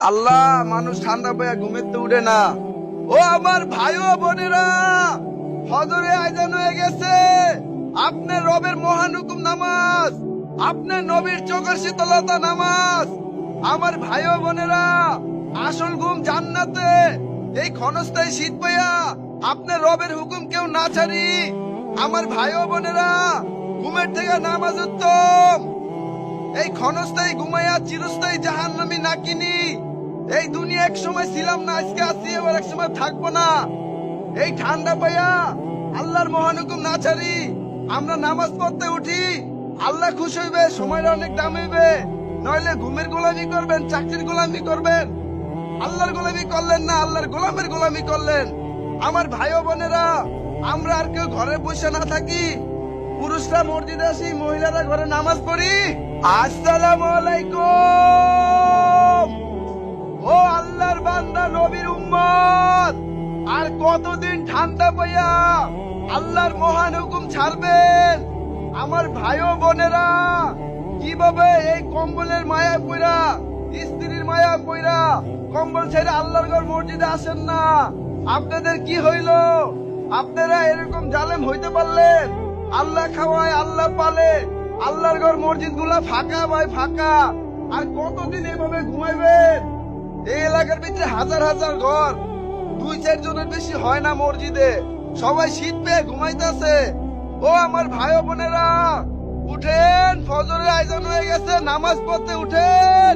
আল্লাহ, মানুষ ঠান্ডা পেয়ে ঘুমেতে উঠে না। ও আমার ভাই ও বোনেরা, ফজরে আজান হয়ে গেছে। আপনার রবের মহান হুকুম নামাজ, আপনার নবীর চোখের শীতলতা নামাজ। আমার ভাই ও বোনেরা, আসল ঘুম জান্নাতে। এই ক্ষণস্থায়ী শীত পাইয়া আপনার রবের হুকুম কেউ না ছাড়ি। আমার ভাই ও বোনেরা, ঘুমের থেকে নামাজ উত্তম। এই ক্ষণস্থায়ী ঘুমাইয়া চিরস্থায়ী জাহান্নামী না কিনি। এই দুনিয়া এক সময় ছিলাম না, আজকে আছি, এবার এক সময় থাকবো না। এই ঠান্ডা পাইয়া আল্লাহর মহান হুকুম না ছাড়ি আমরা নামাজ পড়তে উঠি। আল্লাহ খুশি হইবে, সময়টা অনেক দাম হইবে। নইলে ঘুমের গোলামি করবেন, চাকরির গোলামি করবেন। আল্লাহর গোলামি করলেন না, আল্লাহর গোলামের গোলামি করলেন। আমার ভাই ও বোনেরা, আমরা আর কেউ ঘরে বসে না থাকি। পুরুষরা মসজিদে আসি, মহিলারা ঘরে নামাজ পড়ি। আসসালামু আলাইকুম। ও আল্লাহর বান্দা, নবীর উম্মত, আর কতদিন ঠান্ডা পাইয়া আল্লাহর মহান হুকুম ছাড়বেন? আমার ভাই ও বোনেরা, কিভাবে এই কম্বলের মায়া পইরা, স্ত্রীর মায়া পইরা কম্বল ছেড়ে আল্লাহর ঘর মসজিদে আসেন না? আপনাদের কি হইল? আপনারা এরকম জালেম হইতে পারলেন? আল্লাহ খাওয়ায়, আল্লাহ পালে, আল্লাহর ঘর মসজিদ গুলা ফাঁকা ভাই ফাঁকা। আর কতদিন এভাবে ঘুমাইবেন? এই এলাকার ভিতরে হাজার হাজার ঘর, 2-4 জনের বেশি হয় না মসজিদে। সবাই শীত পেয়ে ঘুমাইতেছে। ও আমার ভাই ও বোনেরা, উঠেন, ফজরের আয়োজন হয়ে গেছে, নামাজ পড়তে উঠেন।